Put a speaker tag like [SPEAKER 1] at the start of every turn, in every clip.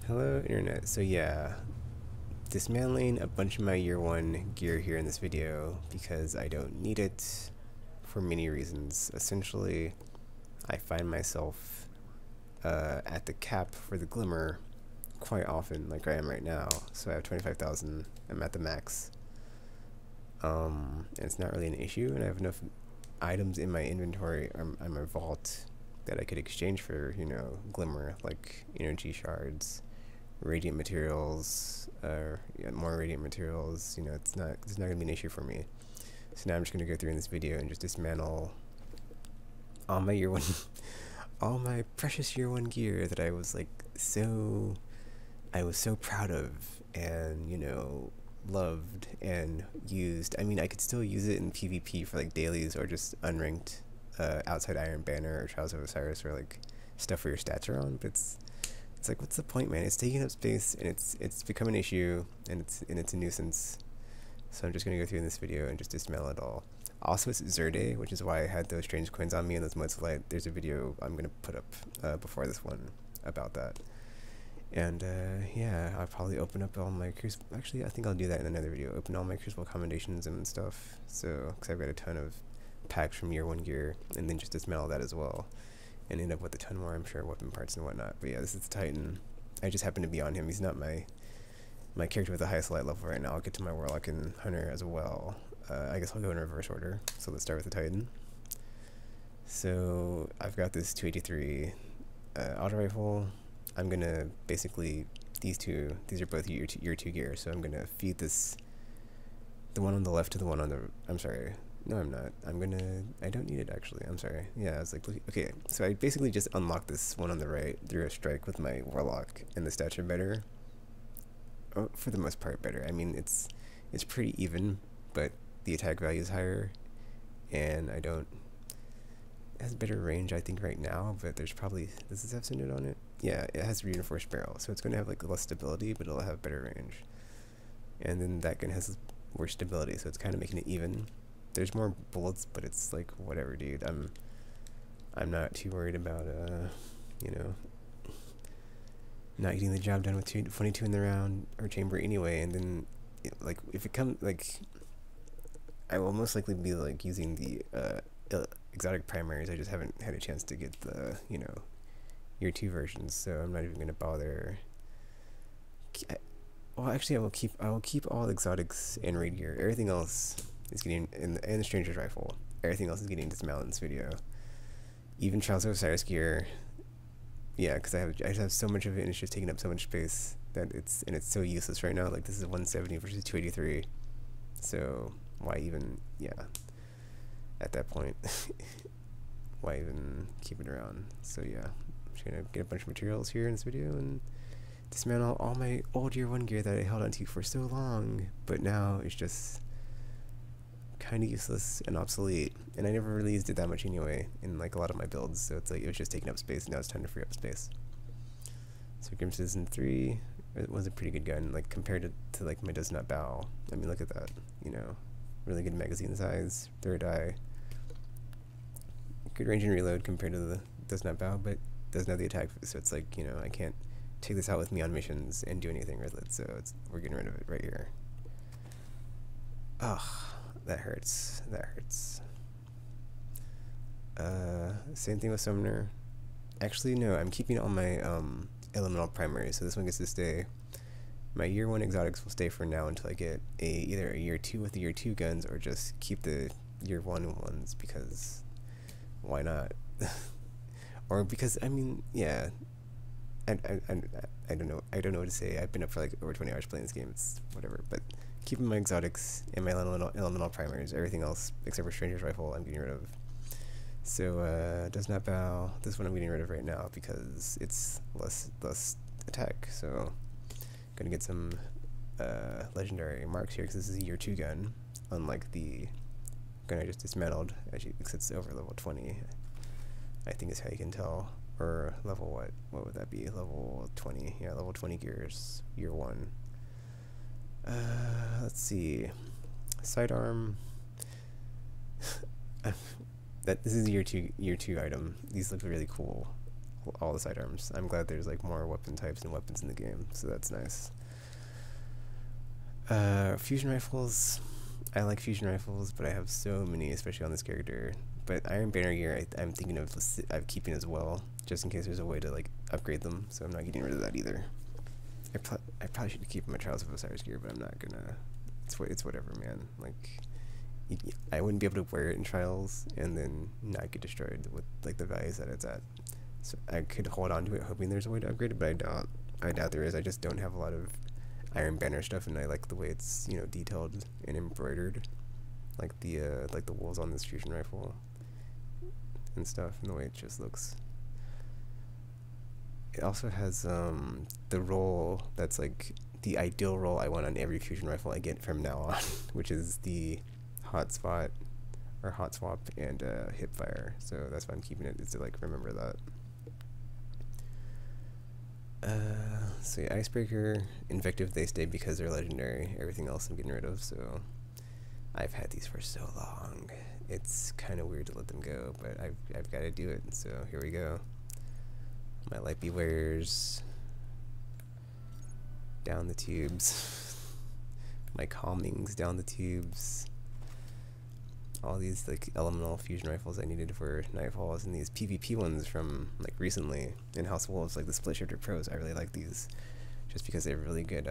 [SPEAKER 1] Hello internet. So yeah, dismantling a bunch of my year one gear here in this video because I don't need it for many reasons. Essentially, I find myself at the cap for the glimmer quite often, like I am right now. So I have 25,000. I'm at the max. And it's not really an issue, and I have enough items in my inventory on my vault that I could exchange for, glimmer, like energy shards, radiant materials, yeah, more radiant materials. It's not gonna be an issue for me. So now I'm just gonna go through in this video and just dismantle all my year one, all my precious year one gear that I was so proud of, and loved and used. I mean, I could still use it in PvP for like dailies or just unranked, outside Iron Banner or Trials of Osiris, or like stuff where your stats are on, but it's like, what's the point, man? It's taking up space, and it's become an issue, and it's a nuisance. So I'm just gonna go through in this video and just dismantle it all. Also, it's Zerde, which is why I had those strange coins on me and those modes of light. There's a video I'm gonna put up before this one about that. And yeah, I'll probably open up all my crucible. Actually, I think I'll do that in another video. Open all my crucible commendations and stuff. So, because I've got a ton of packs from year one gear, and then just dismantle that as well, and end up with a ton more, I'm sure, weapon parts and whatnot. But yeah, this is the Titan. I just happen to be on him. He's not my character with the highest light level right now. I'll get to my Warlock and Hunter as well. I guess I'll go in reverse order. So let's start with the Titan. So I've got this 283 auto rifle. I'm gonna basically, these are both year two gear. So I'm gonna feed the one on the left to the one on the, I'm sorry, no, I'm not. I don't need it actually. I'm sorry. Yeah, I was like, okay. So I basically just unlocked this one on the right through a strike with my Warlock, and the stats are better. Oh, for the most part, better. I mean, it's pretty even, but the attack value is higher, and it has better range, I think, right now, but there's probably, does this have Synod on it? Yeah, it has reinforced barrel, so it's going to have like less stability, but it'll have better range. And then that gun has worse stability, so it's kind of making it even. There's more bullets, but it's like, whatever, dude. I'm not too worried about not getting the job done with 22 in the round or chamber anyway. And then like, if it comes, like, I will most likely be like using the exotic primaries. I just haven't had a chance to get the year 2 versions, so I'm not even gonna bother. Well, actually, I will keep all exotics and raid gear. Everything else is getting, and the stranger's rifle. Everything else is getting dismounted in this video. Even Trials of Osiris gear. Yeah, because I just have so much of it, and it's just taking up so much space that it's so useless right now. Like, this is 170 versus 283. So why even, yeah, at that point, why even keep it around? So yeah, I'm just gonna get a bunch of materials here in this video and dismantle all my old year 1 gear that I held onto for so long, but now it's just kind of useless and obsolete, and I never really used it that much anyway in like a lot of my builds, so it's like it was just taking up space, and now it's time to free up space. So Grim Citizen 3, it was a pretty good gun, like compared to like my Does Not Bow. I mean, look at that, really good magazine size, third eye, good range and reload compared to the Does Not Bow, but doesn't have the attack, so it's like, I can't take this out with me on missions and do anything with it, so we're getting rid of it right here. Ugh, that hurts. That hurts. Same thing with Summoner. Actually, no, I'm keeping all my elemental primaries, so this one gets to stay. My year 1 exotics will stay for now until I get either a year 2 with the year 2 guns, or just keep the year 1 ones, because why not? Or because, I mean, yeah, I don't know. I don't know what to say. I've been up for like over 20 hours playing this game. It's whatever. But keeping my exotics and my elemental primaries, everything else except for Stranger's Rifle, I'm getting rid of. So Does Not Bow. This one I'm getting rid of right now because it's less attack. So gonna get some legendary marks here, because this is a year 2 gun, unlike the gun I just dismantled. Actually, because it's over level 20. I think is how you can tell. Or level what would that be? Level 20. Yeah, level 20 gears, year 1. Let's see. Sidearm. This is a year two item. These look really cool. all the sidearms. I'm glad there's like more weapon types and weapons in the game, so that's nice. Fusion rifles. I like fusion rifles, but I have so many, especially on this character. But Iron Banner gear, I'm thinking of keeping as well, just in case there's a way to like upgrade them. So I'm not getting rid of that either. I probably should keep my Trials of Osiris gear, but I'm not gonna. It's whatever, man. Like, I wouldn't be able to wear it in Trials and then not get destroyed with like the values that it's at. So I could hold on to it, hoping there's a way to upgrade it, but I doubt. I doubt there is. I just don't have a lot of Iron Banner stuff, and I like the way it's, you know, detailed and embroidered, like the wolves on this fusion rifle and stuff, and the way it just looks. It also has the roll that's like the ideal roll I want on every fusion rifle I get from now on, which is the hot spot or hot swap and hip fire. So that's why I'm keeping it, is to like remember that. So yeah, Icebreaker, Invective, they stay because they're legendary. Everything else I'm getting rid of, so I've had these for so long. It's kind of weird to let them go, but I've got to do it, so here we go. My light bewares, down the tubes, my calmings down the tubes, all these like elemental fusion rifles I needed for Nightfalls, and these PvP ones from like recently in House of Wolves, like the Split Shifter Pros. I really like these just because they have really good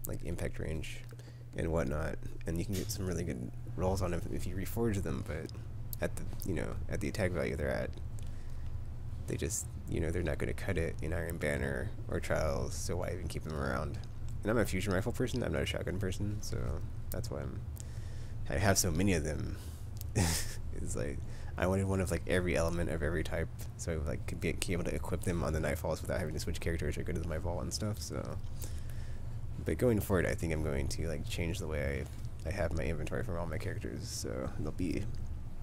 [SPEAKER 1] like impact range and whatnot, and you can get some really good rolls on them if you reforge them, but at the, you know, at the attack value they're at, they just, you know, they're not going to cut it in Iron Banner or Trials, so why even keep them around? And I'm a fusion rifle person, I'm not a shotgun person, so that's why I have so many of them. It's like I wanted one of like every element of every type, so I like could be able to equip them on the Nightfalls without having to switch characters or go to my vault and stuff. So, but going forward, I think I'm going to like change the way I have my inventory for all my characters, so they'll be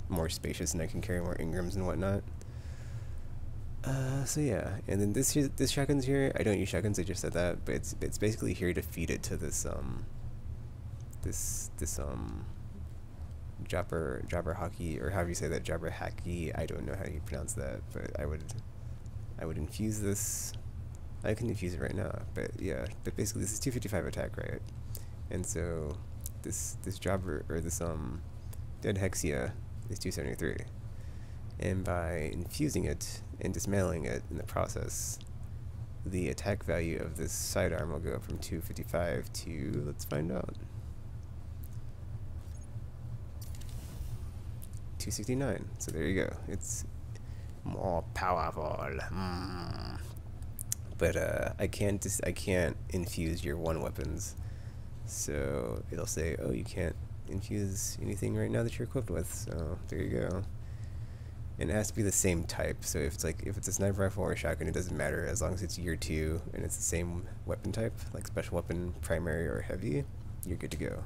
[SPEAKER 1] more spacious and I can carry more engrams and whatnot. So yeah, and then this shotgun's here. I don't use shotguns, I just said that, but it's basically here to feed it to this Jabber Hockey, or however you say that, Jabber Hacky. I don't know how you pronounce that, but I would infuse this. I can infuse it right now, but yeah, but basically this is 255 attack, right? And so this Jabber, or this Dead Hexia is 273, and by infusing it and dismantling it in the process, the attack value of this sidearm will go up from 255 to, let's find out, 269. So there you go. It's more powerful. But I can't infuse your one weapons. So it'll say, oh, you can't infuse anything right now that you're equipped with. So there you go. And it has to be the same type. So if it's a sniper rifle or a shotgun, it doesn't matter as long as it's year 2 and it's the same weapon type, like special weapon, primary, or heavy. You're good to go.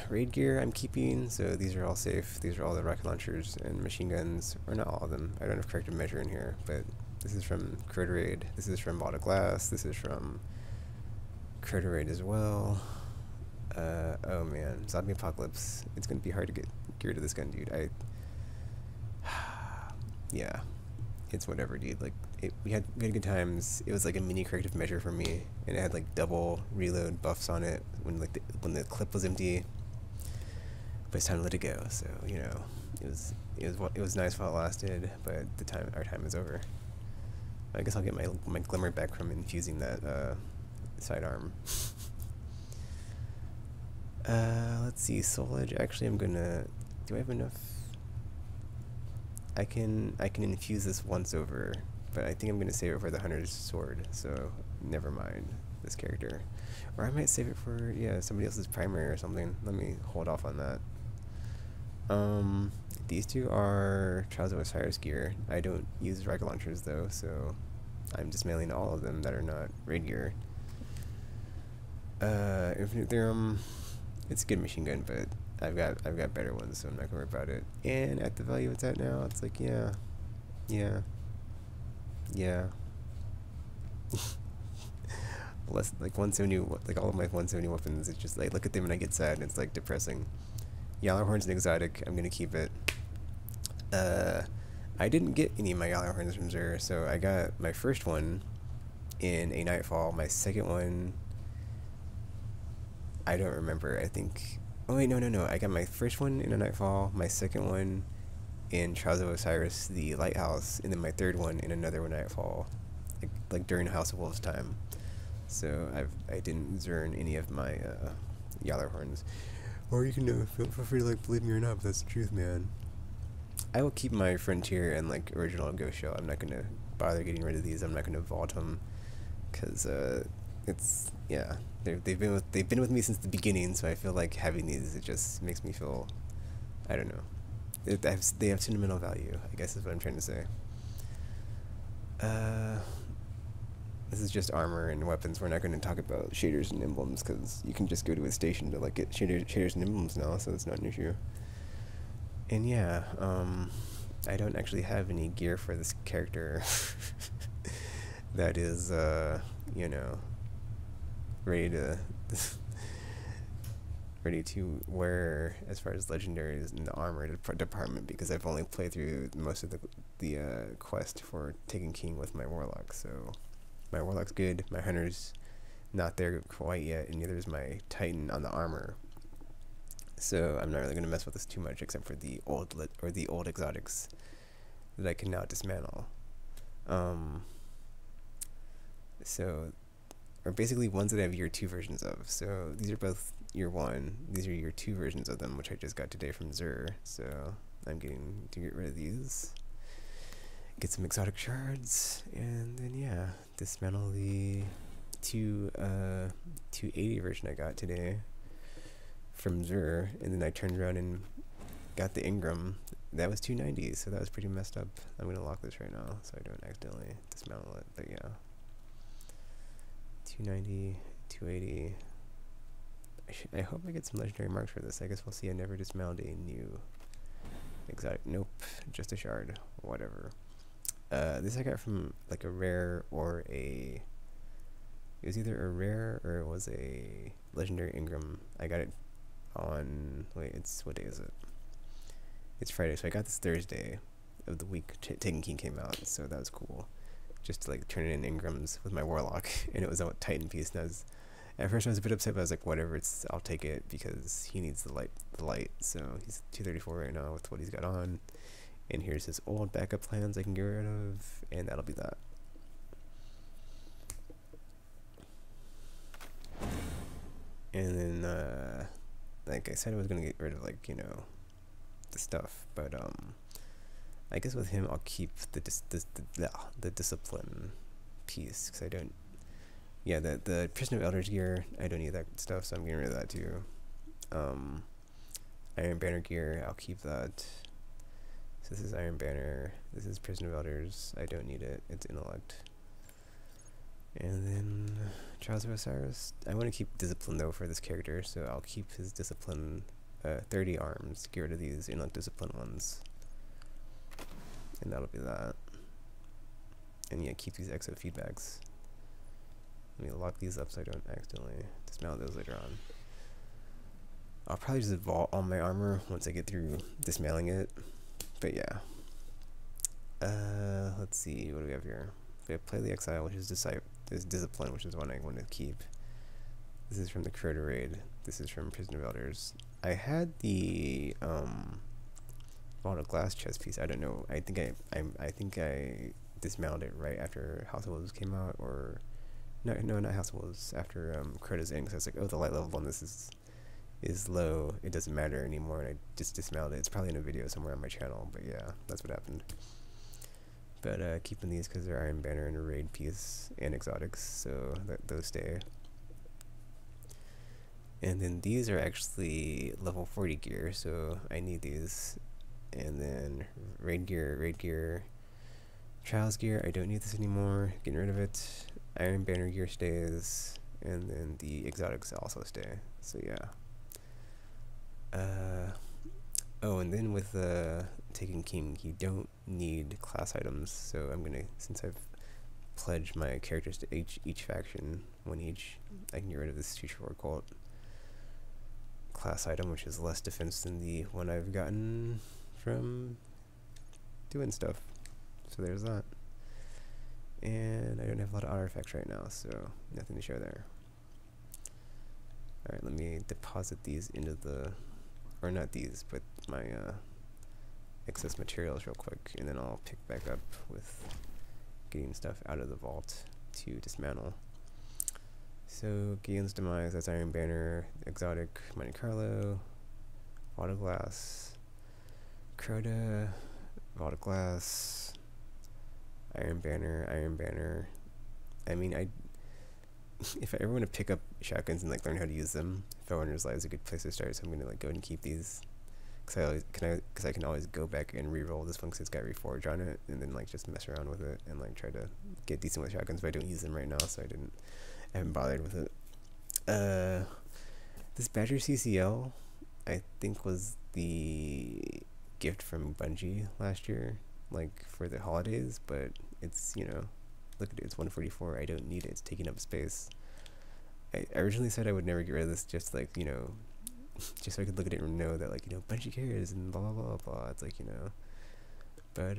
[SPEAKER 1] Raid gear I'm keeping, so these are all safe. These are all the rocket launchers and machine guns, or not all of them. I don't have corrective measure in here, but this is from Crota Raid. This is from Bottle Glass. This is from Crota Raid as well. Oh man, Zombie Apocalypse. It's gonna be hard to get rid of this gun, dude. Yeah, it's whatever, dude. Like, we had good times. It was like a mini corrective measure for me, and it had like double reload buffs on it when the clip was empty. But it's time to let it go. So, you know, it was nice while it lasted, but our time is over. I guess I'll get my glimmer back from infusing that sidearm. Let's see, Soul Edge. Actually, I'm gonna. Do I have enough? I can infuse this once over, but I think I'm gonna save it for the Hunter's Sword. So never mind this character, or I might save it for, yeah, somebody else's primary or something. Let me hold off on that. These two are Trials of Osiris gear. I don't use rocket launchers though, so I'm dismantling all of them that are not raid gear. Infinite Theorem. It's a good machine gun, but I've got better ones, so I'm not gonna worry about it. And at the value it's at now, it's like, yeah. Less like 170, like all of my 170 weapons. It's just like, look at them and I get sad, and it's like depressing. Yallarhorn's an exotic. I'm gonna keep it. I didn't get any of my Gjallarhorns from Zur, so I got my first one in a Nightfall. My second one, I don't remember. I think. Oh wait, no. I got my first one in a Nightfall. My second one in Trials of Osiris, the Lighthouse, and then my third one in another Nightfall, like during House of Wolves time. So I didn't Zern any of my Gjallarhorns. Or you can feel free to like believe me or not, but that's the truth, man. I will keep my Frontier and like original Ghost Shell. I'm not gonna bother getting rid of these. I'm not gonna vault them because it's yeah. They've been with me since the beginning. So I feel like having these, it just makes me feel, I don't know. They have sentimental value, I guess is what I'm trying to say. This is just armor and weapons. We're not going to talk about shaders and emblems because you can just go to a station to like get shaders and emblems now, so it's not an issue. And yeah, I don't actually have any gear for this character that is, you know, ready to ready to wear as far as legendaries in the armor department, because I've only played through most of the quest for Taken King with my warlock. So my warlock's good, my hunter's not there quite yet, and neither is my titan on the armor. So I'm not really gonna mess with this too much, except for the old exotics that I can now dismantle. So, or basically ones that I have year 2 versions of. So these are both year 1. These are year 2 versions of them, which I just got today from Zur. So I'm getting to get rid of these. Get some exotic shards, and then yeah, dismantle the 280 version I got today from Zur, and then I turned around and got the Ingram. That was 290, so that was pretty messed up. I'm gonna lock this right now so I don't accidentally dismantle it, but yeah. 290, 280. I hope I get some legendary marks for this. I guess we'll see. I never dismounted a new exotic. Nope, just a shard. Whatever. This I got from like a rare or a. It was either a rare or it was a legendary Ingram. I got it on. Wait, what day is it? It's Friday, so I got this Thursday of the week Taken King came out, so that was cool. Just to like turn it in Ingrams with my warlock, and it was a Titan piece. And at first I was a bit upset, but I was like, whatever, I'll take it because he needs the light. So he's 234 right now with what he's got on, and here's his old backup plans I can get rid of, and that'll be that. And then, like I said, I was gonna get rid of like the stuff, but I guess with him I'll keep the discipline piece, because I don't. Yeah, the Prison of Elders gear, I don't need that stuff, so I'm getting rid of that too. Iron Banner gear, I'll keep that. So this is Iron Banner, this is Prison of Elders, I don't need it, it's Intellect. And then Trials of Osiris, I want to keep Discipline though for this character, so I'll keep his Discipline 30 arms, get rid of these Intellect Discipline ones. And that'll be that. And yeah, keep these exo feedbacks. Let me lock these up so I don't accidentally dismount those later on. I'll probably just vault all my armor once I get through dismantling it. But yeah. Let's see, what do we have here? We have Play the Exile, which is Discipline, which is one I want to keep. This is from the Crota raid. This is from Prison of Elders. I had the bought a glass chest piece. I don't know. I think I dismounted it right after House of Wolves came out, or no, not House of Wolves. After Crota's in, because I was like, oh, the light level on this is low. It doesn't matter anymore, and I just dismounted it. It's probably in a video somewhere on my channel, but yeah, that's what happened. But keeping these because they're Iron Banner and a raid piece and exotics, so those stay. And then these are actually level 40 gear, so I need these. And then raid gear, Trials gear, I don't need this anymore, getting rid of it. Iron Banner gear stays, and then the exotics also stay, so yeah. Oh, and then with Taken King, you don't need class items, so I'm gonna, since I've pledged my characters to each faction, one each, I can get rid of this Future War Cult class item, which is less defense than the one I've gotten from doing stuff. So there's that. And I don't have a lot of artifacts right now, so nothing to show there. Alright, let me deposit these into the, or not these, but my excess materials real quick, and then I'll pick back up with getting stuff out of the vault to dismantle. So Gideon's Demise, that's Iron Banner, Exotic, Monte Carlo, Vault of Glass, Crota, Vault of Glass, Iron Banner, Iron Banner. I mean, if I ever want to pick up shotguns and like learn how to use them, Fellrunner's Light is a good place to start. So I'm gonna like go and keep these, because I can always go back and re-roll this one because it's got Reforge on it, and then like just mess around with it and like try to get decent with shotguns. But I don't use them right now, so I haven't bothered with it. This Badger CCL, I think, was the gift from Bungie last year, like for the holidays, but it's, you know, look at it, it's 144. I don't need it, it's taking up space. I originally said I would never get rid of this, just like, you know, just so I could look at it and know that, like, you know, Bungie cares and blah blah blah blah. It's like, you know, but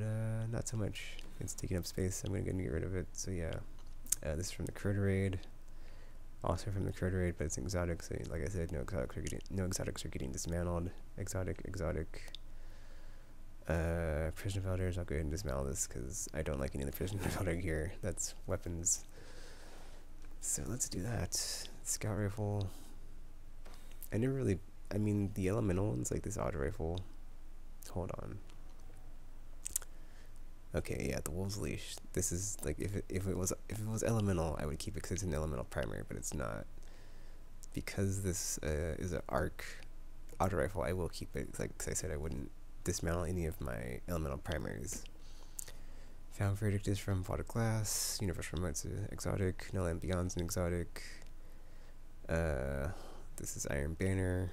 [SPEAKER 1] not so much. It's taking up space. I'm gonna go and get rid of it. So yeah, this is from the Crota raid. Also from the Crota raid, but it's exotic. So like I said, no exotics are getting dismantled. Exotic. Prison of Elders, I'll go ahead and dismantle this because I don't like any of the Prison of Elder gear. That's weapons. So let's do that. Scout rifle. I never really, I mean, the elemental ones, like this auto rifle. Hold on. Okay, yeah, the Wolf's Leash. This is like, if it was elemental, I would keep it because it's an elemental primary, but it's not. Because this is an arc auto rifle, I will keep it. Like, cause I said I wouldn't dismantle any of my elemental primaries. Found Verdict is from Vault of Glass. Universal Remote's an exotic. No Land Beyond's an exotic. This is Iron Banner.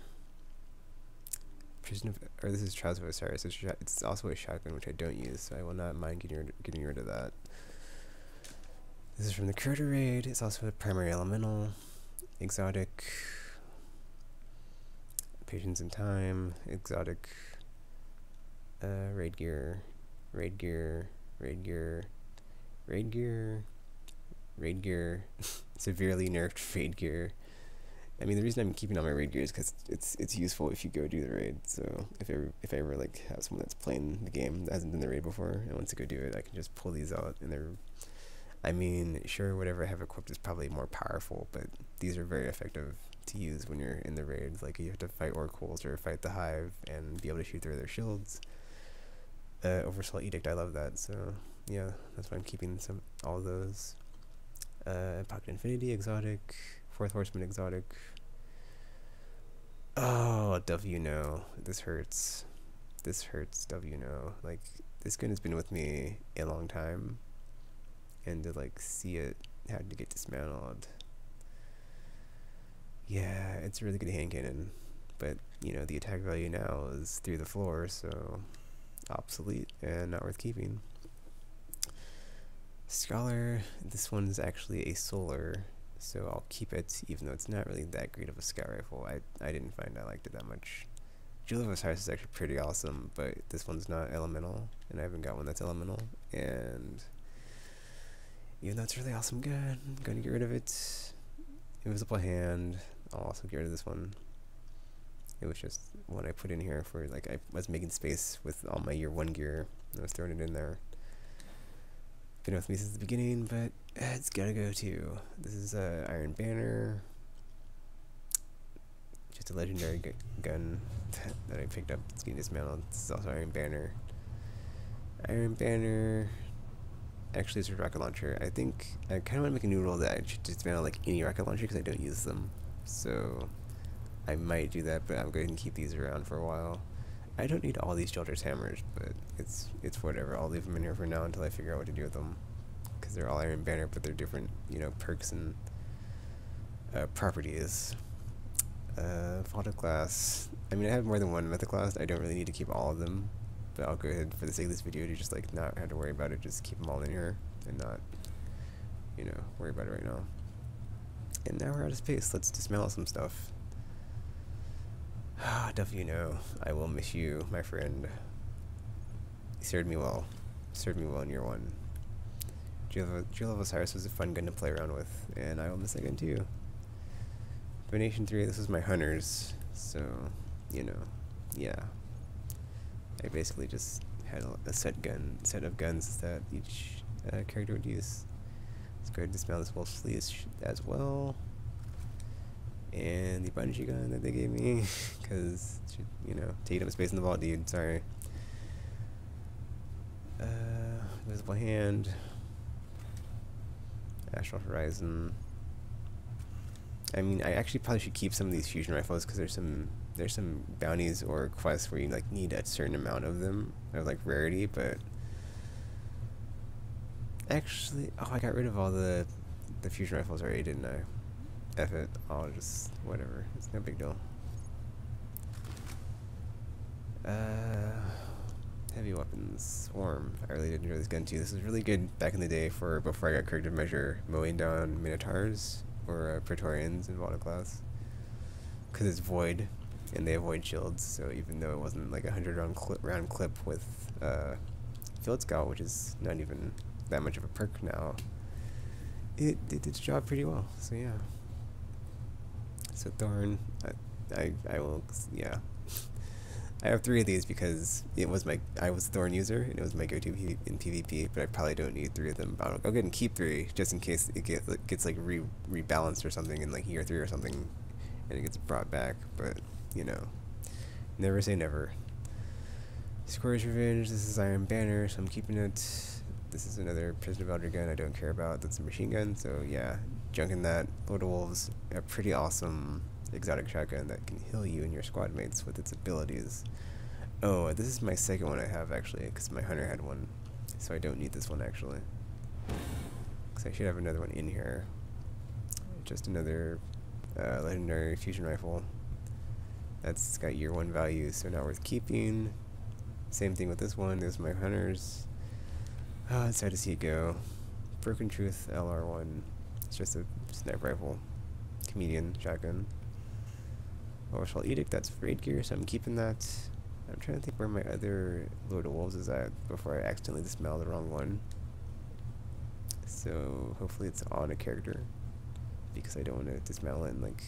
[SPEAKER 1] This is Trials of Osiris. It's also a shotgun, which I don't use, so I will not mind getting rid of that. This is from the Crota raid. It's also a primary elemental. Exotic. Patience in Time. Exotic. Raid gear. Severely nerfed raid gear. I mean, the reason I'm keeping all my raid gear is because it's useful if you go do the raid. So if I ever like have someone that's playing the game that hasn't done the raid before and wants to go do it, I can just pull these out, and they're, I mean, sure, whatever I have equipped is probably more powerful, but these are very effective to use when you're in the raids. Like, you have to fight oracles or fight the hive and be able to shoot through their shields. Oversoul Edict, I love that. So yeah, that's why I'm keeping all of those. Pocket Infinity, exotic. Fourth Horseman, exotic. Oh, W no. This hurts. W no. Like, this gun has been with me a long time, and to like see it had to get dismantled. Yeah, it's a really good hand cannon, but you know, the attack value now is through the floor, so obsolete and not worth keeping. Scholar, this one's actually a solar, so I'll keep it, even though it's not really that great of a scout rifle. I didn't find I liked it that much. Jewel of Osiris is actually pretty awesome, but this one's not elemental, and I haven't got one that's elemental, and even though it's a really awesome gun, I'm going to get rid of it. Invisible Hand, I'll also get rid of this one. It was just one I put in here for, like, I was making space with all my year 1 gear, and I was throwing it in there. Been with me since the beginning, but it's gotta go too. This is Iron Banner. Just a legendary gun that I picked up. It's getting dismantled. This is also Iron Banner. Iron Banner. Actually, it's a rocket launcher. I think I kind of want to make a new rule that I should dismantle like any rocket launcher because I don't use them. So I might do that, but I'm going to keep these around for a while. I don't need all these Jolter's hammers, but it's whatever. I'll leave them in here for now until I figure out what to do with them, because they're all Iron Banner, but they're different, you know, perks and properties. Vault of Glass. I mean, I have more than one Mythic Class. I don't really need to keep all of them, but I'll go ahead for the sake of this video to just like not have to worry about it. Just keep them all in here and not, you know, worry about it right now. And now we're out of space. Let's dismantle some stuff. W, no, I will miss you, my friend. He served me well. Served me well in year 1. Jewel of Osiris was a fun gun to play around with, and I own the second too. Donation 3, this is my hunters, so, you know, yeah. I basically just had a set of guns that each character would use. Let's go ahead and dismount this wolf's fleece as well. And the bungee gun that they gave me, because, you know, taking up space in the vault, dude, sorry. Invisible Hand. Astral Horizon. I mean, I actually probably should keep some of these fusion rifles because there's some bounties or quests where you like need a certain amount of them, or like rarity. But actually, oh, I got rid of all the fusion rifles already, didn't I? F it, I'll just whatever. It's no big deal. Heavy weapons, Swarm. I really did enjoy this gun too. This was really good back in the day for before I got corrective measure, mowing down Minotaurs or Praetorians in Vault class. Because it's void, and they avoid shields, so even though it wasn't like a 100 round clip with Field Scout, which is not even that much of a perk now, it did its job pretty well, so yeah. So Thorn, I will, yeah. I have 3 of these because I was Thorn user and it was my go-to in PvP, but I probably don't need 3 of them. But I'll go ahead and keep 3 just in case it gets like rebalanced or something in like year 3 or something, and it gets brought back. But you know, never say never. Scourge Revenge. This is Iron Banner, so I'm keeping it. This is another Prisoner of Elder gun I don't care about. That's a machine gun, so yeah, junking that. Lord of Wolves, a pretty awesome exotic shotgun that can heal you and your squad mates with its abilities. Oh, this is my second one I have actually, because my hunter had one, so I don't need this one actually. Because I should have another one in here. Just another legendary fusion rifle. That's got year 1 value, so not worth keeping. Same thing with this one. There's my hunters. Oh, it's sad to see it go. Broken Truth LR1. It's just a sniper rifle. Comedian shotgun. Oversoul Edict, that's raid gear, so I'm keeping that. I'm trying to think where my other Lord of Wolves is at before I accidentally dismantle the wrong one. So hopefully it's on a character, because I don't want to dismantle it and like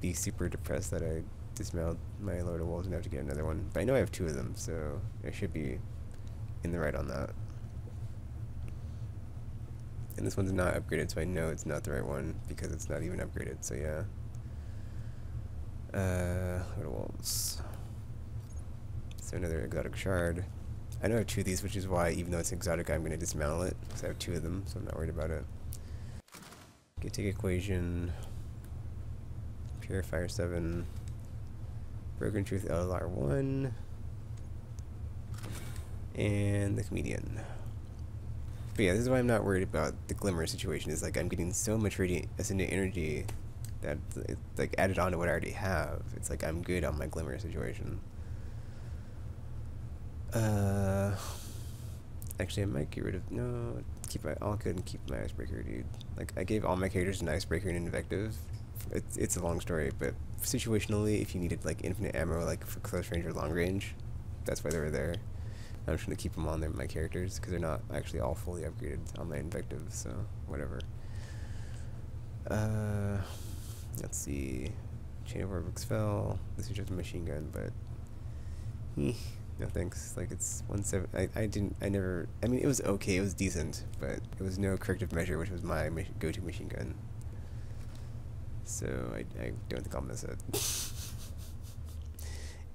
[SPEAKER 1] be super depressed that I dismantled my Lord of Wolves and have to get another one. But I know I have 2 of them, so I should be in the right on that. And this one's not upgraded, so I know it's not the right one because it's not even upgraded, so yeah. Lord of Wolves. So another exotic shard. I know I have 2 of these, which is why, even though it's exotic, I'm going to dismantle it, because I have 2 of them, so I'm not worried about it. Okay, take Equation. Purifier 7. Broken Truth LR1. And the Comedian. But yeah, this is why I'm not worried about the Glimmer situation. Is like I'm getting so much radiant ascendant energy that it's like added on to what I already have. It's like I'm good on my Glimmer situation. Actually, I might get rid of I'll go ahead and keep my Icebreaker, dude. Like I gave all my characters an Icebreaker and Invective. It's a long story, but situationally, if you needed like infinite ammo, like for close range or long range, that's why they were there. I'm just gonna keep them on there with my characters because they're not actually all fully upgraded on my Invective, so whatever. Let's see. Chain of Orbix fell. This is just a machine gun, but no thanks. Like it's 1.7. I mean, it was okay. It was decent, but it was no corrective measure, which was my go-to machine gun. So I don't think I'll miss it.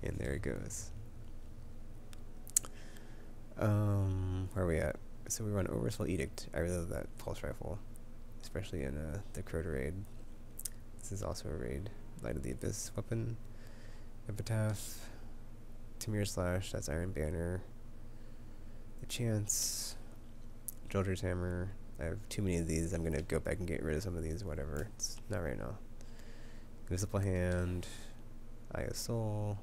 [SPEAKER 1] And there it goes. Where are we at? So we run Oversoul Edict. I really love that pulse rifle, especially in the Crota raid. This is also a raid. Light of the Abyss weapon. Epitaph. Tamir Slash, that's Iron Banner. The Chance. Joldger's Hammer. I have too many of these. I'm gonna go back and get rid of some of these, whatever. It's not right now. Invisible Hand. Eye of Soul.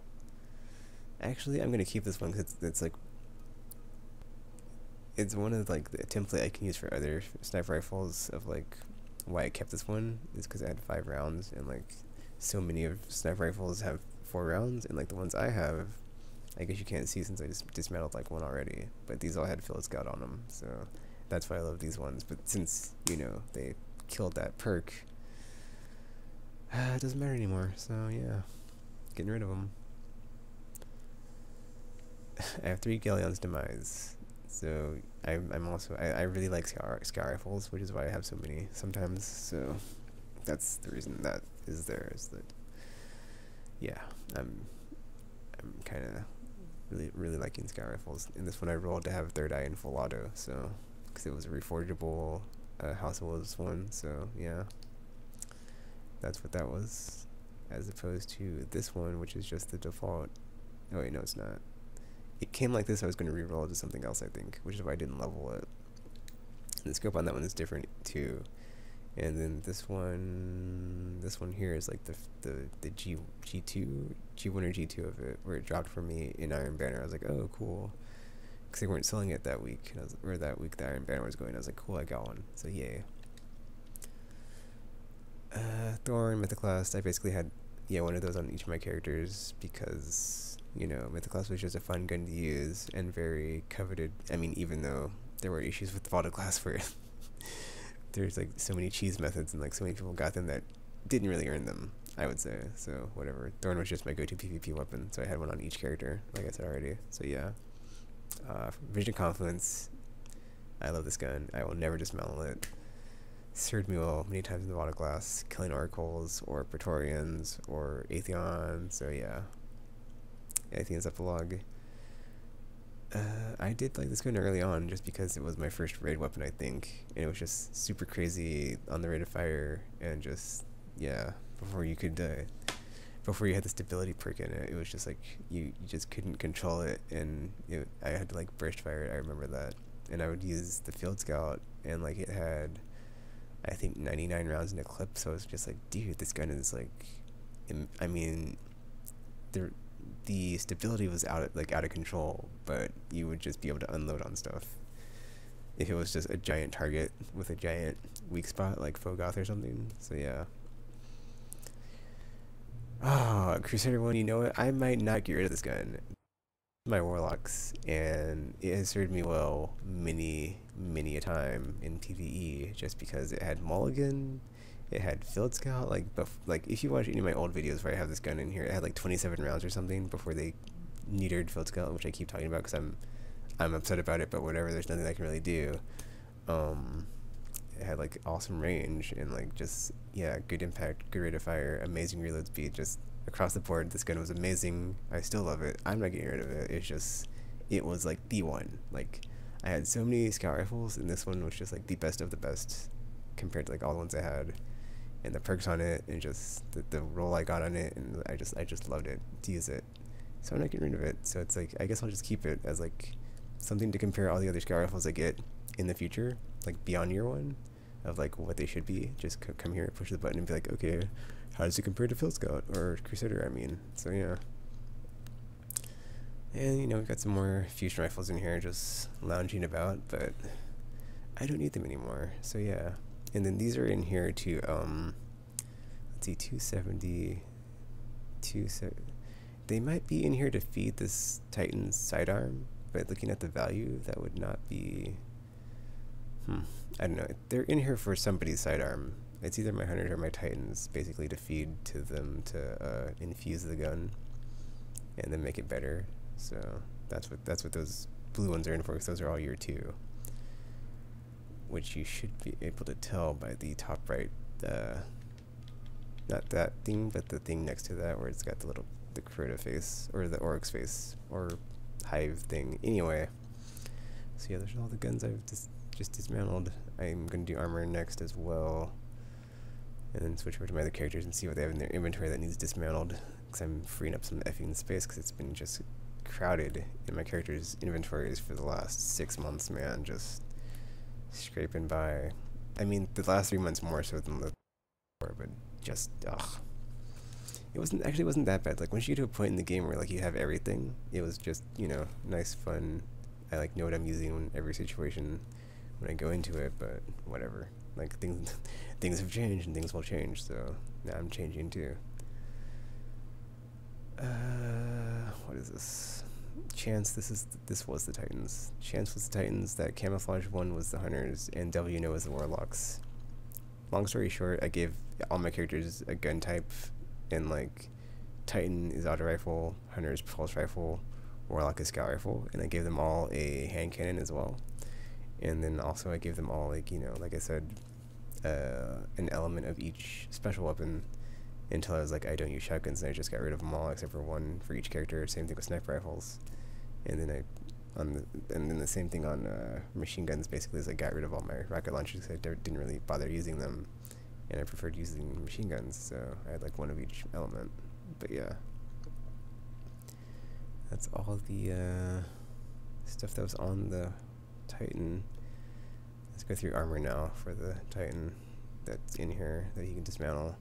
[SPEAKER 1] Actually, I'm gonna keep this one because it's like it's one of like the template I can use for other sniper rifles of like why I kept this one is because I had 5 rounds and like so many of sniper rifles have 4 rounds and like the ones I have I guess you can't see since I just dismantled like one already, but these all had Field Scout on them, so that's why I love these ones. But since, you know, they killed that perk, it doesn't matter anymore, so yeah, getting rid of them. I have 3 Galleon's Demise, so I'm also, I really like scout rifles, which is why I have so many sometimes, so that's the reason that is there, is that, yeah, I'm kind of really liking scout rifles. In this one I rolled to have 3rd eye in full auto, so, because it was a reforgeable House of Wolves one, so yeah, that's what that was, as opposed to this one, which is just the default. Oh wait, no, it's not. It came like this. I was going to reroll it to something else, I think, which is why I didn't level it. And the scope on that one is different too. And then this one here is like the G2, G1 or G2 of it, where it dropped for me in Iron Banner. I was like, oh, cool, because they weren't selling it that week, and or that week the Iron Banner was going. I was like, cool, I got one. So yay. Thorn, Mythoclast. I basically had one of those on each of my characters because, you know, Mythoclast was just a fun gun to use and very coveted. I mean, even though there were issues with Vaulted Glass for it. There's like so many cheese methods and like so many people got them that didn't really earn them, I would say. So whatever. Thorn was just my go-to PvP weapon, so I had one on each character, like I said already. So yeah. Vision Confluence. I love this gun. I will never dismantle it. Served me well many times in the Vaulted Glass, killing Oracles or Praetorians or Atheon. So yeah. Atheon's epilogue. I did like this gun early on just because it was my first raid weapon, I think, and it was just super crazy on the rate of fire, and just, yeah, before you could, before you had the stability perk in it, it was just like, you just couldn't control it, and I had to like burst fire it, I remember that, and I would use the Field Scout, and like it had, I think 99 rounds in a clip, so I was just like, dude, this gun is like, I mean, the stability was out of control, but you would just be able to unload on stuff if it was just a giant target with a giant weak spot like Fogoth or something. So yeah. Crusader 1, you know what? I might not get rid of this gun. My Warlocks, and it has served me well many a time in PvE just because it had Mulligan. It had Field Scout, like if you watch any of my old videos where I have this gun in here, it had like 27 rounds or something before they neutered Field Scout, which I keep talking about because I'm upset about it, but whatever, there's nothing I can really do. It had like awesome range and like just, yeah, good impact, good rate of fire, amazing reload speed, just across the board. This gun was amazing. I still love it. I'm not getting rid of it. It's just, it was like the one. Like, I had so many scout rifles, and this one was just like the best of the best compared to like all the ones I had. And the perks on it, and just the roll I got on it, and I just loved it to use it. So I'm not getting rid of it. So it's like, I guess I'll just keep it as like something to compare all the other scout rifles I get in the future, like beyond year 1, of like what they should be. Just come here, push the button, and be like, okay, how does it compare to Field Scout or Crusader? I mean, so yeah. And you know, we've got some more fusion rifles in here, just lounging about, but I don't need them anymore. So yeah. And then these are in here to, let's see, 270, they might be in here to feed this Titan's sidearm, but looking at the value, that would not be, I don't know, they're in here for somebody's sidearm. It's either my Hunters or my Titans, basically to feed to them to infuse the gun, and then make it better. So that's what those blue ones are in for, because those are all year 2. Which you should be able to tell by the top right, not that thing, but the thing next to that where it's got the Crota face, or the Oryx face, or Hive thing. Anyway, so yeah, there's all the guns I've just dismantled. I'm going to do armor next as well, and then switch over to my other characters and see what they have in their inventory that needs dismantled, because I'm freeing up some effing space, because it's been just crowded in my characters' inventories for the last 6 months, man, just scraping by. I mean, the last 3 months more so than the before, but just, it wasn't that bad. Like, once you get to a point in the game where like you have everything, it was just, you know, nice, fun. I like know what I'm using in every situation when I go into it, but whatever. Like, things have changed, and things will change, so now I'm changing too. What is this? Chance, this was the Titans. Chance was the Titans. That camouflage one was the Hunters, and WNO was the Warlocks. Long story short, I gave all my characters a gun type, and like Titan is auto rifle, Hunter is pulse rifle, Warlock is scout rifle, and I gave them all a hand cannon as well. And then also I gave them all, like, you know, like I said, an element of each special weapon, until I was like, I don't use shotguns, and I just got rid of them all except for one for each character. Same thing with sniper rifles. And then and then the same thing on machine guns, basically, is I got rid of all my rocket launchers because I didn't really bother using them, and I preferred using machine guns, so I had like one of each element. But yeah, that's all the stuff that was on the Titan. Let's go through armor now for the Titan that's in here that you can dismantle.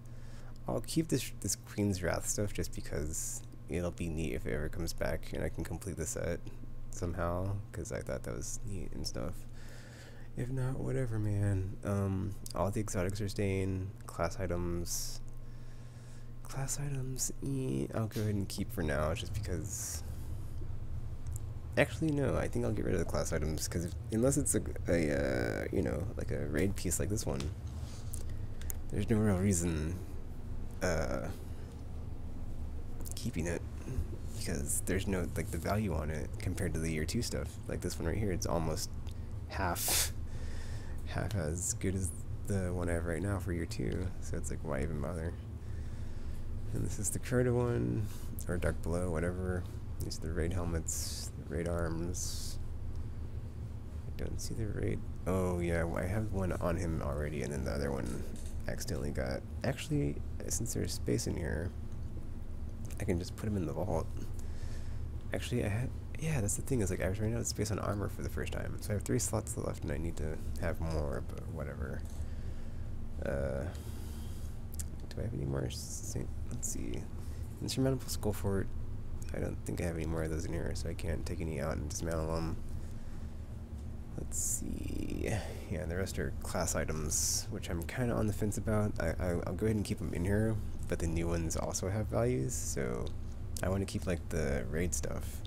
[SPEAKER 1] I'll keep this Queen's Wrath stuff just because it'll be neat if it ever comes back and I can complete the set somehow, because I thought that was neat and stuff. If not, whatever, man. All the exotics are staying. Class items, I'll go ahead and keep for now, just because. Actually, no, I think I'll get rid of the class items, because unless it's a you know, like a raid piece like this one, there's no real reason keeping it, because there's no, like, the value on it compared to the year 2 stuff. Like this one right here, it's almost half as good as the one I have right now for year 2, so it's like, why even bother? And this is the Crota one, or Dark Below, whatever. These are the raid helmets, the raid arms. I don't see the raid. Oh yeah, I have one on him already, and then the other one accidentally got. Actually, since there's space in here, I can just put him in the vault. Actually, yeah, that's the thing, is like I was running out of space on armor for the first time, so I have 3 slots left, and I need to have more, but whatever. Do I have any more? Let's see. Insurmountable Skull Fort. I don't think I have any more of those in here, so I can't take any out and dismantle them. Let's see. Yeah, the rest are class items, which I'm kind of on the fence about. I'll go ahead and keep them in here, but the new ones also have values, so I want to keep like the raid stuff.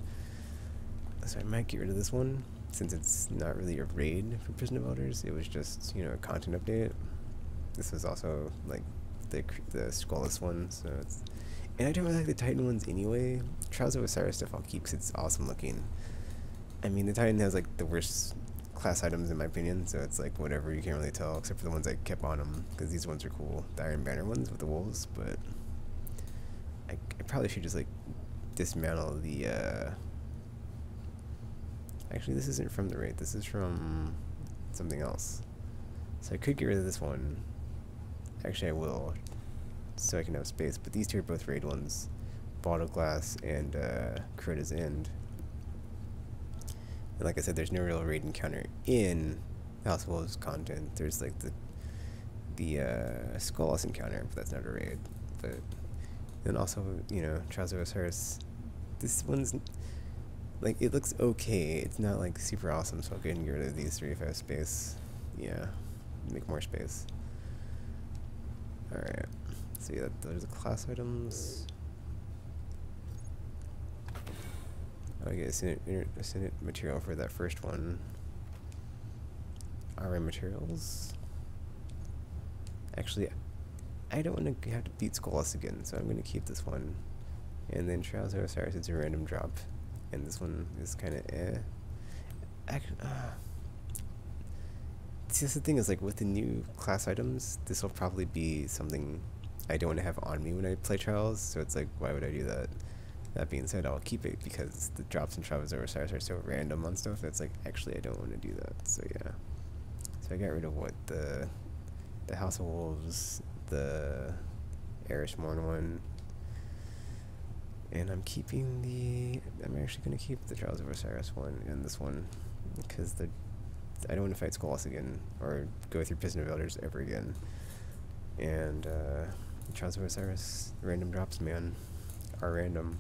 [SPEAKER 1] So I might get rid of this one, since it's not really a raid for Prison of Elders. It was just, you know, a content update. This was also like the Skullless one, so it's. And I don't really like the Titan ones anyway. Trials of Osiris stuff I'll keep because it's awesome looking. I mean, the Titan has like the worst class items in my opinion, so it's like whatever, you can't really tell, except for the ones I kept on them, because these ones are cool. The Iron Banner ones with the wolves, but I probably should just like dismantle the actually, this isn't from the raid, this is from something else. So I could get rid of this one. Actually, I will, so I can have space, but these two are both raid ones. Bottle Glass and Crota's End. And like I said, there's no real raid encounter in House of Wolves content. There's like the Skullless encounter, but that's not a raid. But then also, you know, Trials of Osiris. This one's like, it looks okay. It's not like super awesome, so I'll go ahead and get rid of these 3 if I have space. Yeah, make more space. Alright, so yeah, those are the class items. Okay, Ascendant material for that first one. RA materials. Actually, I don't want to have to beat Skullless again, so I'm going to keep this one. And then Trials of Osiris, it's a random drop. And this one is kind of eh. Actually, see, that's the thing, is like with the new class items, this will probably be something I don't want to have on me when I play Trials, so it's like, why would I do that? That being said, I'll keep it because the drops in Trials of Osiris are so random on stuff that's like, actually, I don't want to do that, so yeah. So I got rid of what, the House of Wolves, the Eris Morn one, and I'm actually going to keep the Trials of Osiris one and this one, because I don't want to fight Skullless again, or go through Prison of Elders ever again. And Trials of Osiris random drops, man, are random.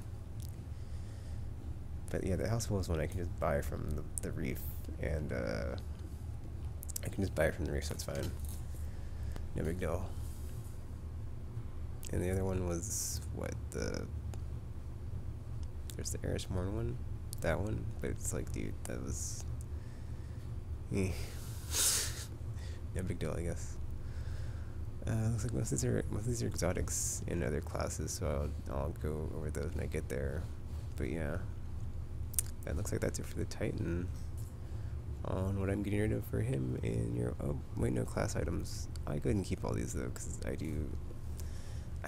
[SPEAKER 1] But yeah, the House of Wolves one I can just buy from the Reef, and I can just buy it from the Reef, so it's fine. No big deal. And the other one was what, there's the Eris Morn one. that one, but it's like, dude, that was eh. No big deal, I guess. Looks like most of these are exotics in other classes, so I'll go over those when I get there. But yeah, that looks like that's it for the Titan. On what I'm getting rid of for him in your wait, no, class items. I go ahead and keep all these though, because I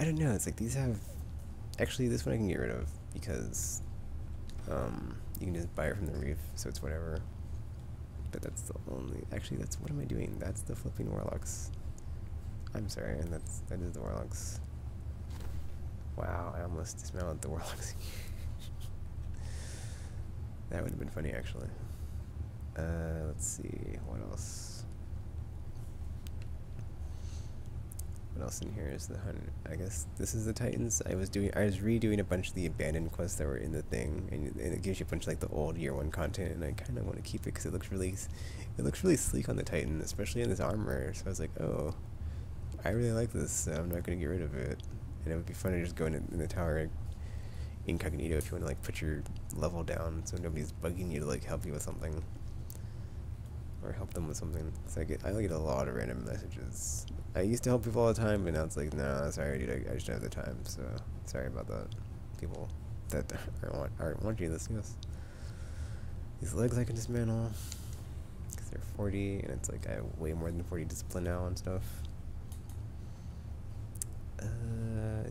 [SPEAKER 1] don't know, it's like these have, actually this one I can get rid of because you can just buy it from the reef, so it's whatever. But that's the only, actually that's, what am I doing? That's the flipping warlocks. I'm sorry, and that is the warlocks. Wow, I almost dismantled the warlocks. That would have been funny, actually. Let's see, what else? What else in here is the 100? I guess this is the Titans. I was redoing a bunch of the abandoned quests that were in the thing, and it gives you a bunch of like the old year 1 content, and I kind of want to keep it because it looks really sleek on the Titan, especially in this armor. So I was like, oh, I really like this, so I'm not going to get rid of it. And it would be fun to just go in the tower incognito if you want to like put your level down so nobody's bugging you to like help you with something. Or help them with something. So I get a lot of random messages. I used to help people all the time, but now it's like, nah, sorry dude, I just don't have the time, so sorry about that. People that aren't wanting this, yes. These legs I can dismantle, because they're 40, and it's like I have way more than 40 discipline now and stuff.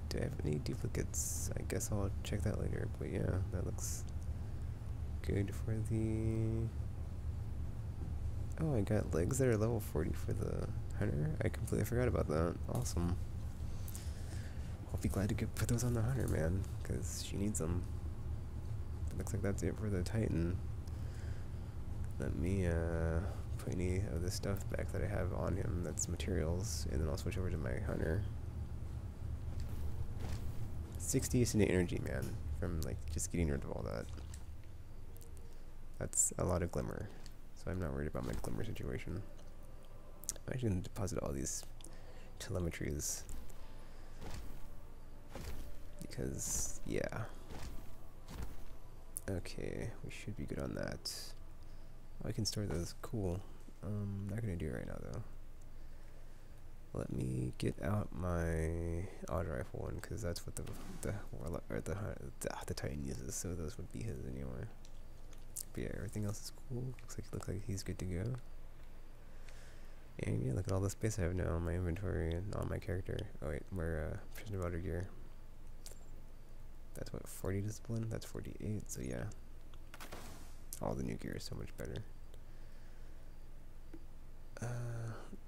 [SPEAKER 1] Do I have any duplicates? I guess I'll check that later, but yeah, that looks good for the... Oh, I got legs that are level 40 for the hunter. I completely forgot about that. Awesome. I'll be glad to put those on the hunter, man, because she needs them. It looks like that's it for the Titan. Let me put any of this stuff back that I have on him that's materials, and then I'll switch over to my hunter. 60 instant energy, man, from like just getting rid of all that. That's a lot of glimmer, so I'm not worried about my glimmer situation. I'm actually going to deposit all these telemetries because, yeah. Okay, we should be good on that. Oh, I can store those. Cool. Not going to do it right now though. Let me get out my auto rifle one because that's what the Titan uses. So those would be his anyway. But yeah, everything else is cool. Looks like he's good to go. And yeah, look at all the space I have now on my inventory and on my character. Oh wait, we're prisoner of outer gear. That's what, 40 discipline? That's 48. So yeah, all the new gear is so much better.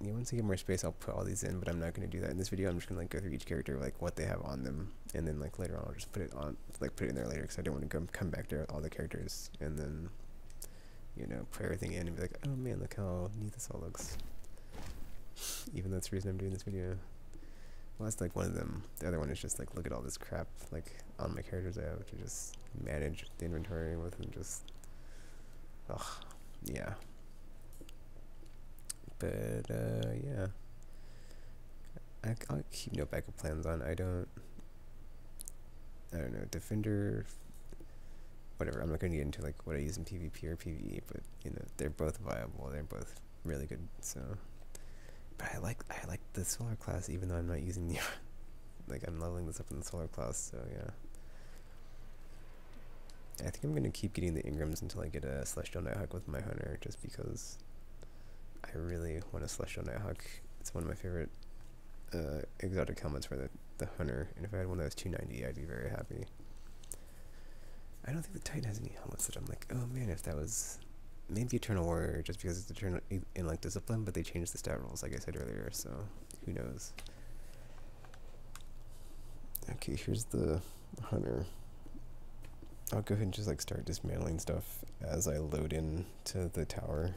[SPEAKER 1] Yeah, once I get more space, I'll put all these in, but I'm not going to do that in this video. I'm just going to like go through each character, like what they have on them, and then like later on I'll just put it on, like put it in there later, because I don't want to come back to all the characters and then, you know, put everything in and be like, oh man, look how neat this all looks. Even though that's the reason I'm doing this video. Well, that's like one of them. The other one is just like, look at all this crap like on my characters I have to just manage the inventory with, and just, ugh, yeah. But yeah, I'll keep no backup plans on. I don't know, defender, whatever. I'm not going to get into like what I use in PvP or PvE, but you know, they're both viable. They're both really good. So, but I like the solar class, even though I'm not using the like I'm leveling this up in the solar class. So yeah, I think I'm going to keep getting the Ingrams until I get a Celestial Nighthawk with my hunter, just because I really want a Celestial Nighthawk. It's one of my favorite exotic helmets for the hunter, and if I had one that was 290, I'd be very happy. I don't think the Titan has any helmets that I'm like, oh man, if that was... Maybe Eternal Warrior, just because it's Eternal in like discipline, but they changed the stat rules, like I said earlier, so who knows. Okay, here's the hunter. I'll go ahead and just like start dismantling stuff as I load in to the tower.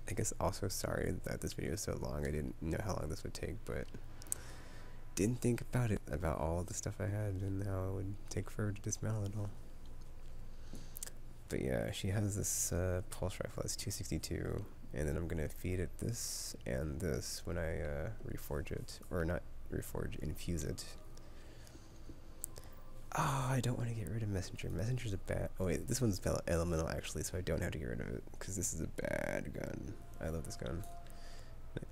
[SPEAKER 1] I guess also sorry that this video is so long. I didn't know how long this would take, but didn't think about it, about all the stuff I had and how it would take forever to dismantle it all. But yeah, she has this pulse rifle that's 262, and then I'm gonna feed it this and this when I reforge it, or not reforge, infuse it. Oh, I don't want to get rid of Messenger. Messenger's a bad... Oh wait, this one's elemental actually, so I don't have to get rid of it. Because this is a bad gun. I love this gun.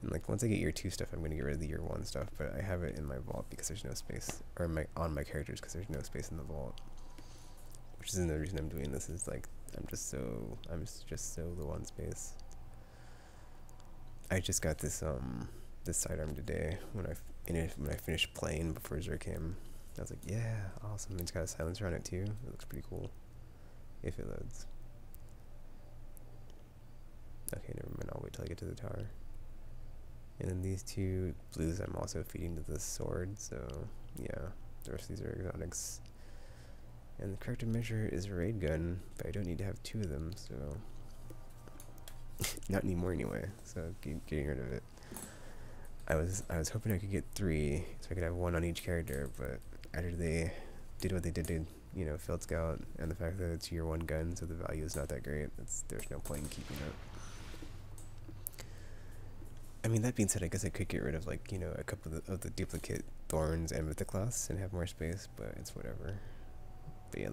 [SPEAKER 1] And like, once I get year 2 stuff, I'm going to get rid of the year 1 stuff. But I have it in my vault because there's no space. Or on my characters because there's no space in the vault. Which is another reason I'm doing this, is like, I'm just so low on space. I just got this sidearm today when I finished playing before Zer came. I was like, yeah, awesome. It's got a silencer on it too. It looks pretty cool. If it loads. Okay, never mind. I'll wait till I get to the tower. And then these 2 blues I'm also feeding to the sword, so yeah. The rest of these are exotics. And the corrective measure is a raid gun, but I don't need to have 2 of them, so... Not anymore anyway, so getting rid of it. I was hoping I could get 3, so I could have 1 on each character, but after they did what they did to, you know, Field Scout, and the fact that it's year 1 gun, so the value is not that great, there's no point in keeping it. I mean, that being said, I guess I could get rid of, like, you know, a couple of the duplicate Thorns and Mythoclasts and have more space, but it's whatever. But yeah,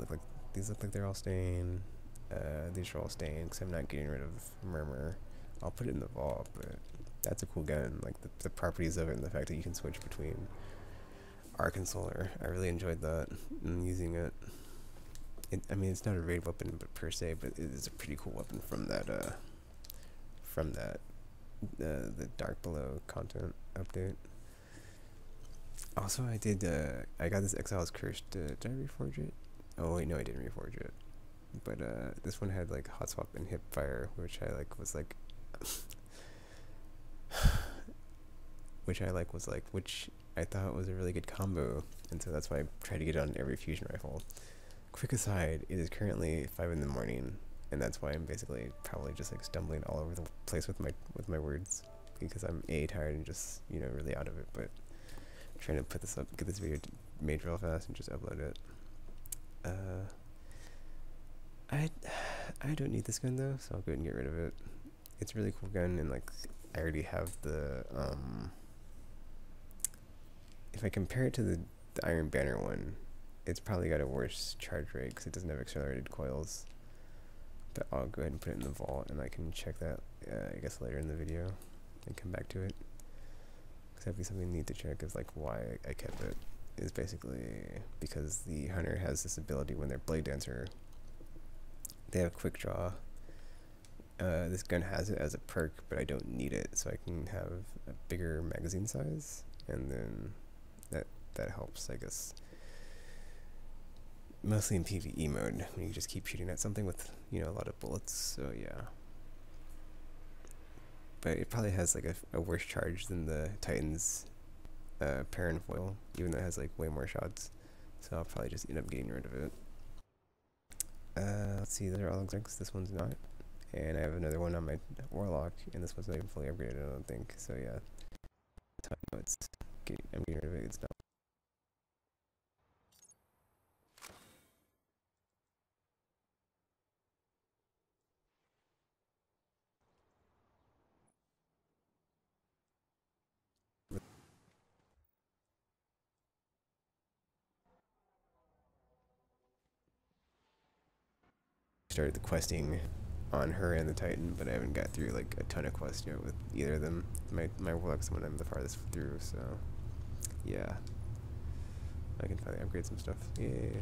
[SPEAKER 1] these look like they're all staying. These are all staying, because I'm not getting rid of Murmur. I'll put it in the vault, but that's a cool gun. Like, the properties of it and the fact that you can switch between Arc and Solar. I really enjoyed that and using it. I mean, it's not a raid weapon but per se, but it is a pretty cool weapon from that, the Dark Below content update. Also, I got this Exile's Curse. Did I reforge it? Oh wait, no, I didn't reforge it. But this one had like hot swap and hip fire, which I was like, which I thought was a really good combo, and so that's why I try to get it on every fusion rifle. Quick aside, it is currently 5 in the morning, and that's why I'm basically probably just like stumbling all over the place with my words, because I'm tired and just, you know, really out of it. But I'm trying to put this up, get this video made real fast, and just upload it. I don't need this gun though, so I'll go ahead and get rid of it. It's a really cool gun, and like I already have the if I compare it to the Iron Banner one, it's probably got a worse charge rate because it doesn't have accelerated coils. But I'll go ahead and put it in the vault, and I can check that I guess later in the video and come back to it. Because that'd be something neat to check, is like why I kept it. Is basically because the hunter has this ability when they're Blade Dancer. They have quick draw. This gun has it as a perk, but I don't need it, so I can have a bigger magazine size, and then that helps, I guess. Mostly in PvE mode, when you just keep shooting at something with, you know, a lot of bullets. So yeah. But it probably has like a worse charge than the Titan's Perrin foil, even though it has like way more shots. So I'll probably just end up getting rid of it. Let's see, those are all exotics. This one's not. And I have another one on my Warlock, and this one's not even fully upgraded, I don't think. So yeah, that's how I know I'm getting rid of it. It's not. Started the questing on her and the Titan, but I haven't got through like a ton of quests yet with either of them. My Warlock's the one I'm the farthest through, so yeah. I can finally upgrade some stuff. Yay.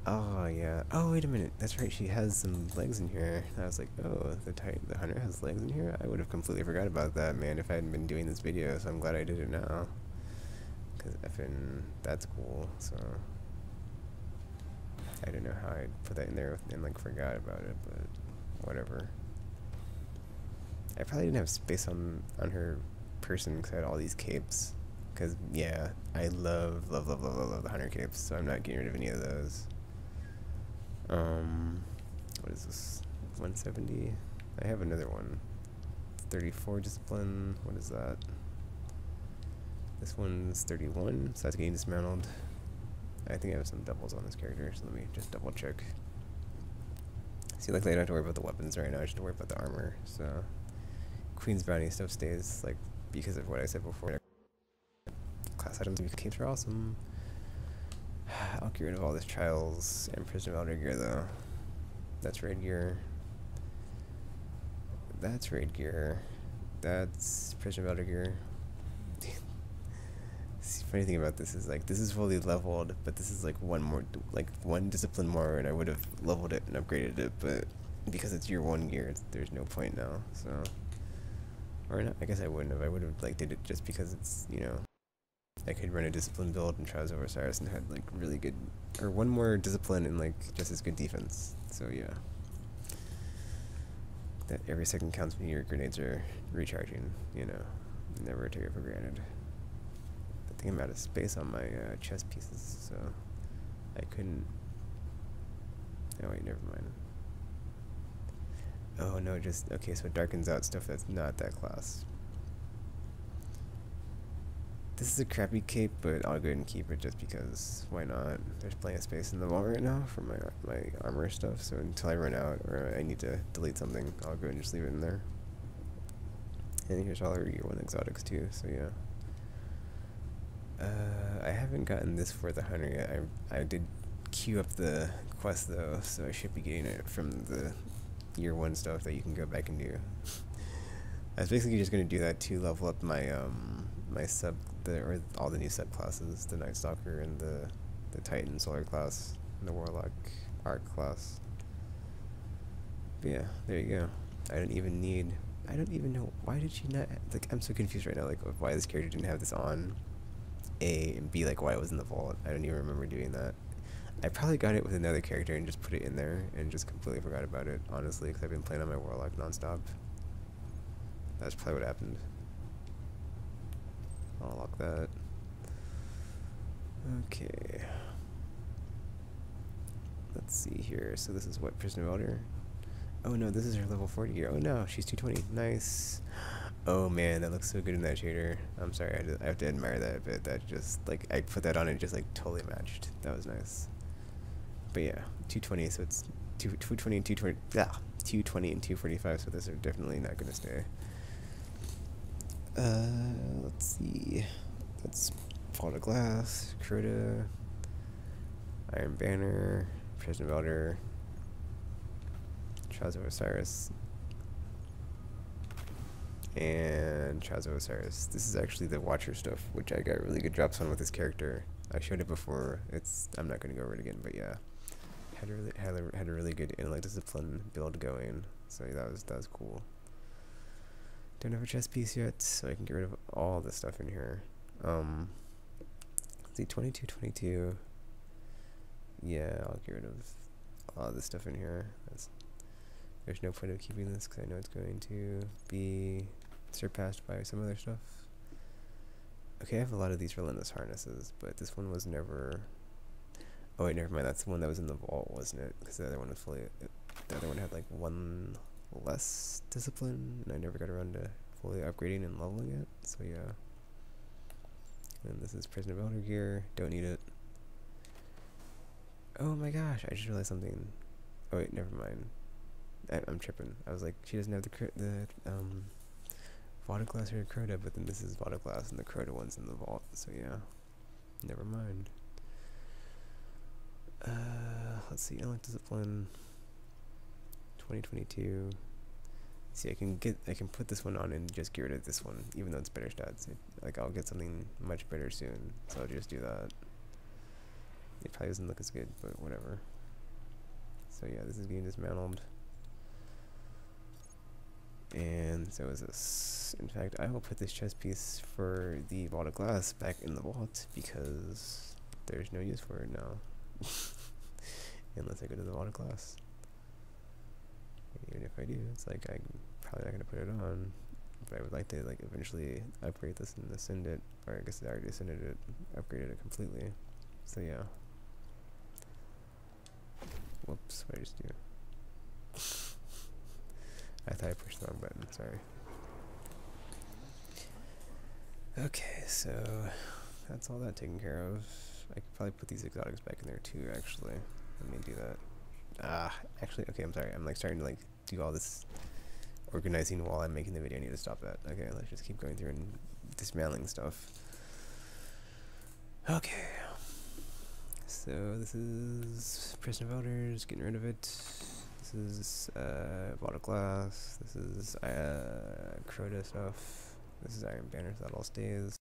[SPEAKER 1] Oh yeah. Oh wait a minute. That's right. She has some legs in here. I was like, oh, the hunter has legs in here. I would have completely forgot about that, man, if I hadn't been doing this video. So I'm glad I did it now. Cause effing, that's cool. So I don't know how I put that in there and like forgot about it, but whatever. I probably didn't have space on her person because I had all these capes. Cause yeah, I love the hunter capes, so I'm not getting rid of any of those. What is this? 170? I have another one. 34 discipline. What is that? This one's 31, so that's getting dismantled. I think I have some doubles on this character, so let me just double check. See, like, I don't have to worry about the weapons right now, I just have to worry about the armor, so. Queen's Bounty stuff stays, like, because of what I said before. Class items because capes are awesome. I'll get rid of all this trials and prisoner of elder gear though. That's raid gear. That's raid gear. That's prisoner of elder gear. See, funny thing about this is like this is fully leveled, but this is like one discipline more, and I would have leveled it and upgraded it, but because it's year 1 gear, there's no point now. So, or not, I guess I wouldn't have. I would have like did it just because it's, you know, I could run a discipline build and Trials of Osiris and had like really good, or one more discipline and like just as good defense. So yeah, that every second counts when your grenades are recharging. You know, never take it for granted. I think I'm out of space on my chess pieces, so I couldn't. Oh wait, never mind. Oh no, just okay. So it darkens out stuff that's not that class. This is a crappy cape, but I'll go ahead and keep it just because why not? There's plenty of space in the wall right now for my armor stuff. So until I run out or I need to delete something, I'll go ahead and just leave it in there. And here's all our year 1 exotics too. So yeah. I haven't gotten this for the hunter yet. I did queue up the quest though, so I should be getting it from the year 1 stuff that you can go back and do. I was basically just gonna do that to level up my my all the new subclasses, the Night Stalker and the Titan Solar class, and the Warlock Arc class. But yeah, there you go. I don't even know why did she not, like, I'm so confused right now, like why this character didn't have this on. A, and B, like why it was in the vault. I don't even remember doing that. I probably got it with another character and just put it in there and just completely forgot about it, honestly, because I've been playing on my Warlock nonstop. That's probably what happened. I'll lock that. Okay. Let's see here. So this is what, Prisoner of Elder? Oh no, this is her level 40 gear. Oh no, she's 220. Nice. Oh man, that looks so good in that shader. I'm sorry, I have to admire that a bit. That just, like, I put that on and it just, like, totally matched. That was nice. But yeah, 220, so it's 220 and 220, 220 and 245, so those are definitely not going to stay. Let's see. That's Vault of Glass, Crota, Iron Banner, Prisoner of Elder, Trials of Osiris, and Trials of Osiris. This is actually the Watcher stuff, which I got really good drops on with this character. I showed it before. I'm not going to go over it again, but yeah, had a really good intellect discipline build going. So that was cool. Don't have a chess piece yet, so I can get rid of all the stuff in here. Let's see, 22. Yeah, I'll get rid of all the stuff in here. There's no point of keeping this because I know it's going to be surpassed by some other stuff. Okay, I have a lot of these relentless harnesses, but this one was never. Oh wait, never mind. That's the one that was in the vault, wasn't it? Because the other one was fully. The other one had like one less discipline, and I never got around to fully upgrading and leveling it. So yeah. And this is Prisoner of Elder gear. Don't need it. Oh my gosh! I just realized something. Oh wait, never mind. I'm tripping. I was like, she doesn't have the Vault of Glass or Crota, but then this is Vault of Glass and the Crota one's in the vault. So yeah, never mind. Let's see, intellect discipline 2022. See, I can put this one on and just get rid of this one, even though it's better stats. Like, I'll get something much better soon, so I'll just do that. It probably doesn't look as good, but whatever. So yeah, this is getting dismantled. And so is this. In fact, I will put this chest piece for the Vault of Glass back in the vault because there's no use for it now. Unless I go to the Vault of Glass. Even if I do, it's like I'm probably not going to put it on. But I would like to, like, eventually upgrade this and ascend it. Or I guess I already ascended it, upgraded it completely. So yeah. Whoops, what did I just do? I thought I pushed the wrong button, sorry. Okay, so that's all that taken care of. I could probably put these exotics back in there too, actually. Let me do that. Actually, okay, I'm sorry. I'm like starting to like do all this organizing while I'm making the video. I need to stop that. Okay, let's just keep going through and dismantling stuff. Okay. So this is Prison of Elders, getting rid of it. This is Bottle Glass. This is Crota stuff. This is Iron Banner, so that all stays.